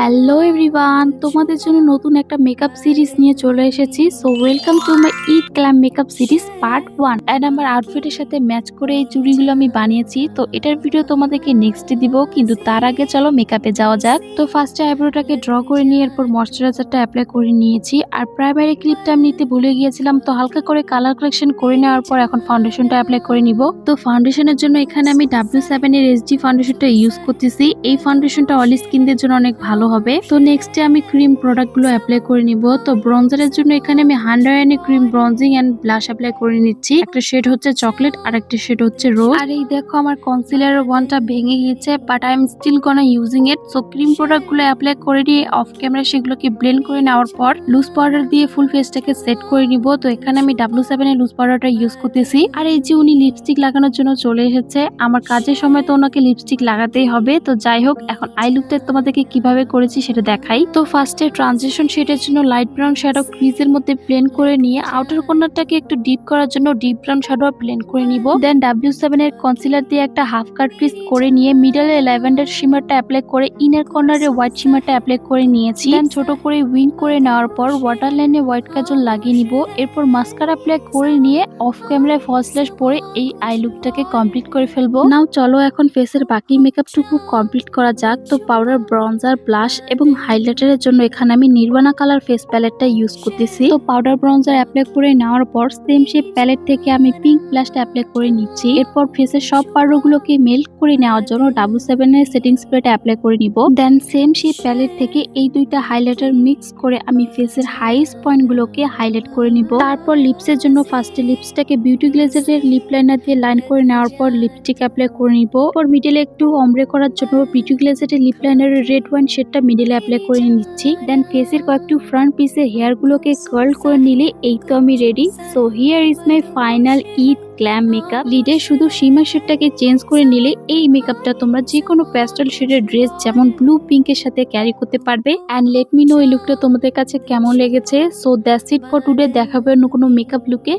Hello everyone, তোমাদের জন্য নতুন একটা মেকআপ সিরিজ নিয়ে চলে এসেছি। So welcome to my Eid glam makeup series part 1। And আমার আউটফিটের সাথে ম্যাচ করে এই চুড়িগুলো আমি বানিয়েছি। তো এটার ভিডিও তোমাদেরকে নেক্সটে দিব, কিন্তু তার আগে চলো মেকআপে যাওয়া যাক। তো ফার্স্টে আইব্রোটাকে ড্র করে নিয়ে এরপর ময়শ্চারাইজারটা অ্যাপ্লাই করে নিয়েছি। আর প্রাইমারি ক্লিপটা আমি নিতে ভুলে গিয়েছিলাম, তো হালকা করে কালার কালেকশন করে নেওয়ার পর এখন ফাউন্ডেশনটা অ্যাপ্লাই করে নিব। তো ফাউন্ডেশনের জন্য এখানে আমি W7 এর HD ফাউন্ডেশনটা ইউজ করতেছি। এই ফাউন্ডেশনটা অয়েলি স্কিনদের জন্য অনেক ভালো হবে। তো নেক্সটে আমি ক্রিম প্রোডাক্ট গুলো অ্যাপ্লাই করে নিব। তো ব্রঞ্জারের জন্য এখানে আমি 100 ক্রিম ব্রঞ্জিং এন্ড ব্লাশ অ্যাপ্লাই করে নিচ্ছি। একটা শেড হচ্ছে চকলেট আর একটা শেড হচ্ছে রোজ। আর এই দেখো আমার কনসিলারের ওয়ানটা ভেঙে গিয়েছে, but I am still gonna using it. So cream product গুলো অ্যাপ্লাই করে নিয়ে অফ ক্যামেরা সেগুলোকে ব্লেন্ড করে নেওয়ার পর লুজ পাউডার দিয়ে ফুল ফেসটাকে সেট করে নিব। তো এখানে আমি W7 এর লুজ পাউডারটা ইউজ করতেছি। আর এই যে উনি লিপস্টিক লাগানোর জন্য চলে এসেছে, আমার কাজের সময় তো ওনাকে লিপস্টিক লাগাতেই হবে। তো যাই হোক, এখন আই লুকটা তোমাদেরকে কিভাবে করেছি সেটা দেখাই। তো ফার্স্টে ট্রানজিশন শেডের জন্য লাইট ব্রাউন শ্যাডো ক্রিজের মধ্যে ব্লেন্ড করে নিয়ে আউটার কর্নারটাকে একটু ডিপ করার জন্য ডিপ ব্রাউন শ্যাডো ব্লেন্ড করে নিব। দেন W7 এর কনসিলার দিয়ে একটা হাফ কাট ক্রিজ করে নিয়ে মিডলে ল্যাভেন্ডার শিমারটা অ্যাপ্লাই করে ইনার কর্নারে হোয়াইট শিমারটা অ্যাপ্লাই করে নিয়েছি। দেন ছোট করে উইং করে নেওয়ার পর ওয়াটার লাইনে হোয়াইট কাজল লাগিয়ে নিব। এরপর মাস্কারা অ্যাপ্লাই করে নিয়ে অফ ক্যামেরায় ফলস ল্যাশ পরে এই আই লুকটাকে কমপ্লিট করে ফেলবো। নাও চলো এখন ফেসের বাকি মেকআপটুকু কমপ্লিট করা যাক। তো পাউডার, ব্রঞ্জার, ব্লাশ এবং হাইলাইটারের জন্য এখানে আমি নির্বাণা কালার ফেস প্যালেটটা ইউজ করতেছি। তো পাউডার ব্রঞ্জার অ্যাপ্লাই করে নেওয়ার পর সেম শেপ প্যালেট থেকে আমি পিঙ্ক ব্লাশটা অ্যাপ্লাই করে নিচ্ছি। এরপর ফেসের সব পাউডারগুলোকে মেল্ট করে নেওয়ার জন্য W7 এর সেটিং স্প্রেটা অ্যাপ্লাই করে নিব। দেন সেম শেপ প্যালেট থেকে এই দুইটা হাইলাইটার মিক্স করে আমি ফেসের হাইস্ট পয়েন্টগুলোকে হাইলাইট করে নিব। তারপর লিপসের জন্য ফার্স্টে লিপসটাকে বিউটি গ্লেজারের লিপ লাইনার দিয়ে লাইন করে নেওয়ার পর লিপস্টিক অ্যাপ্লাই করে নিব। পর মিডলে একটু অমব্রে করার জন্য বিউটি গ্লেজারের লিপ লাইনারের রেড ওয়াইন শেডটা মিডলে অ্যাপ্লাই করে নিচ্ছি। দেন ফেসের কয়েকটু ফ্রন্ট পিসের হেয়ার গুলোকে কার্ল করে নিলে এই তো আমি ready. So here is my final Eid glam makeup. লিডে শুধু শিমার শেডটাকে চেঞ্জ করে নিলে এই মেকআপটা তোমরা যে কোনো প্যাস্টেল শেডের ড্রেস যেমন ব্লু পিঙ্কের সাথে ক্যারি করতে পারবে। অ্যান্ড লেট মি নো এই লুকটা তোমাদের কাছে কেমন লেগেছে। So that's it for today. দেখা হবে অন্য কোনো মেকআপ লুকে।